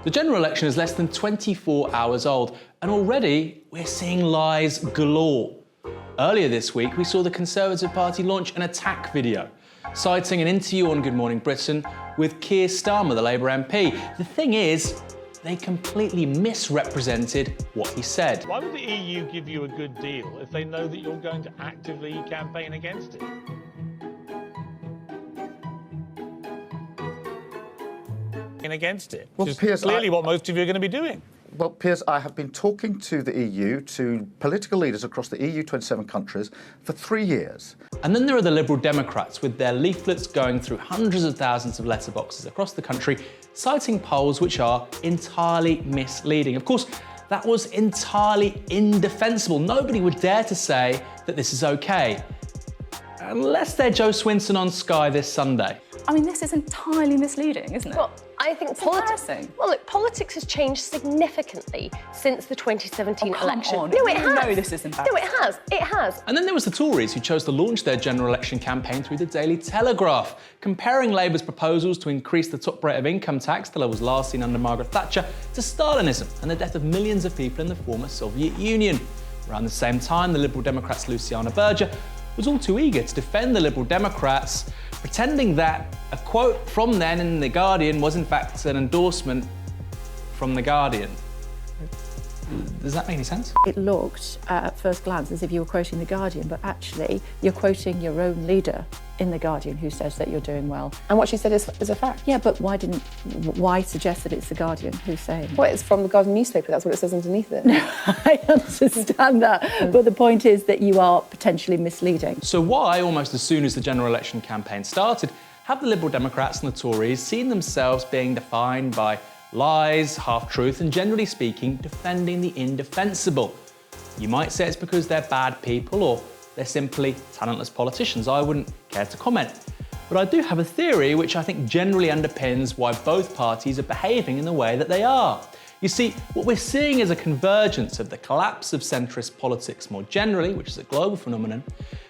The general election is less than 24 hours old, and already we're seeing lies galore. Earlier this week, we saw the Conservative Party launch an attack video, citing an interview on Good Morning Britain with Keir Starmer, the Labour MP. The thing is, they completely misrepresented what he said. Why would the EU give you a good deal if they know that you're going to actively campaign against it? Against it, which is Piers, clearly what most of you are going to be doing. Well, Piers, I have been talking to the EU, to political leaders across the EU 27 countries for 3 years. And then there are the Liberal Democrats with their leaflets going through hundreds of thousands of letterboxes across the country, citing polls which are entirely misleading. Of course, that was entirely indefensible. Nobody would dare to say that this is okay, unless they're Joe Swinson on Sky this Sunday. I mean, this is entirely misleading, isn't it? Well, I think politics has changed significantly since the 2017 election. On. No, it has. No, this is embarrassing. No, it has. It has. And then there was the Tories, who chose to launch their general election campaign through the Daily Telegraph, comparing Labour's proposals to increase the top rate of income tax to levels last seen under Margaret Thatcher to Stalinism and the death of millions of people in the former Soviet Union. Around the same time, the Liberal Democrats' Luciana Berger was all too eager to defend the Liberal Democrats, pretending that a quote from then in The Guardian was in fact an endorsement from The Guardian. Does that make any sense? It looked at first glance as if you were quoting The Guardian, but actually you're quoting your own leader in The Guardian who says that you're doing well. And what she said is a fact. Yeah, but why suggest that it's The Guardian who's saying? Well, it's from the Guardian newspaper, that's what it says underneath it. No, I understand that, but the point is that you are potentially misleading. So why, almost as soon as the general election campaign started, have the Liberal Democrats and the Tories seen themselves being defined by lies, half-truth, and generally speaking, defending the indefensible? You might say it's because they're bad people or they're simply talentless politicians. I wouldn't care to comment. But I do have a theory which I think generally underpins why both parties are behaving in the way that they are. You see, what we're seeing is a convergence of the collapse of centrist politics more generally, which is a global phenomenon,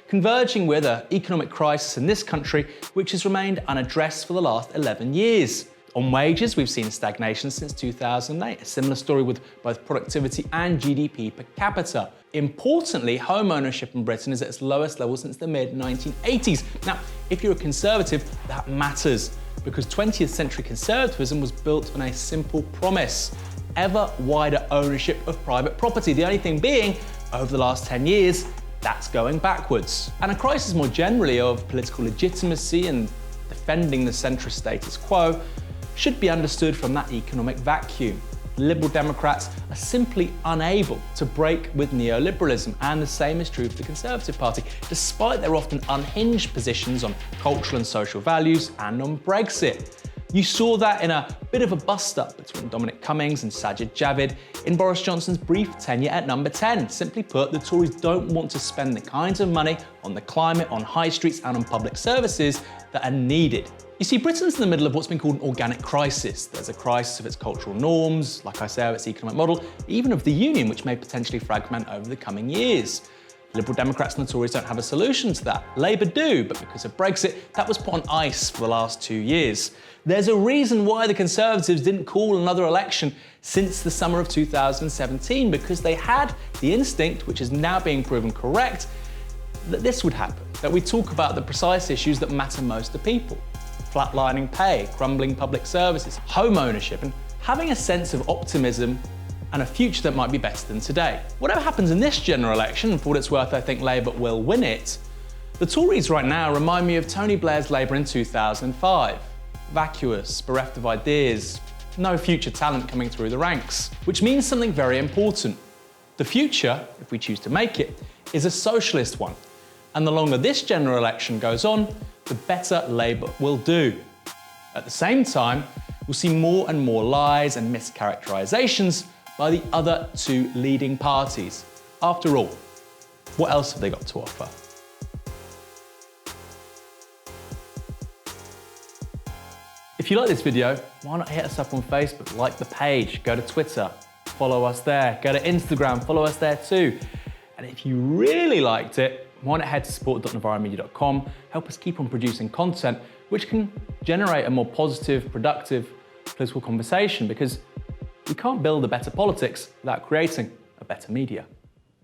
converging with an economic crisis in this country which has remained unaddressed for the last 11 years. On wages, we've seen stagnation since 2008, a similar story with both productivity and GDP per capita. Importantly, home ownership in Britain is at its lowest level since the mid-1980s. Now, if you're a Conservative, that matters, because 20th century conservatism was built on a simple promise: ever wider ownership of private property. The only thing being, over the last 10 years, that's going backwards. And a crisis more generally of political legitimacy and defending the centrist status quo should be understood from that economic vacuum. The Liberal Democrats are simply unable to break with neoliberalism, and the same is true for the Conservative Party, despite their often unhinged positions on cultural and social values and on Brexit. You saw that in a bit of a bust-up between Dominic Cummings and Sajid Javid in Boris Johnson's brief tenure at number 10. Simply put, the Tories don't want to spend the kinds of money on the climate, on high streets and on public services that are needed. You see, Britain's in the middle of what's been called an organic crisis. There's a crisis of its cultural norms, like I say, of its economic model, even of the union, which may potentially fragment over the coming years. Liberal Democrats and the Tories don't have a solution to that. Labour do, but because of Brexit, that was put on ice for the last 2 years. There's a reason why the Conservatives didn't call another election since the summer of 2017, because they had the instinct, which is now being proven correct, that this would happen, that we talk about the precise issues that matter most to people: flatlining pay, crumbling public services, home ownership, and having a sense of optimism and a future that might be better than today. Whatever happens in this general election, and for what it's worth, I think Labour will win it, the Tories right now remind me of Tony Blair's Labour in 2005. Vacuous, bereft of ideas, no future talent coming through the ranks, which means something very important. The future, if we choose to make it, is a socialist one. And the longer this general election goes on, the better Labour will do. At the same time, we'll see more and more lies and mischaracterisations by the other two leading parties. After all, what else have they got to offer? If you like this video, why not hit us up on Facebook, like the page, go to Twitter, follow us there, go to Instagram, follow us there too. And if you really liked it, why not head to support.novaramedia.com, help us keep on producing content which can generate a more positive, productive political conversation, because We can't build a better politics without creating a better media.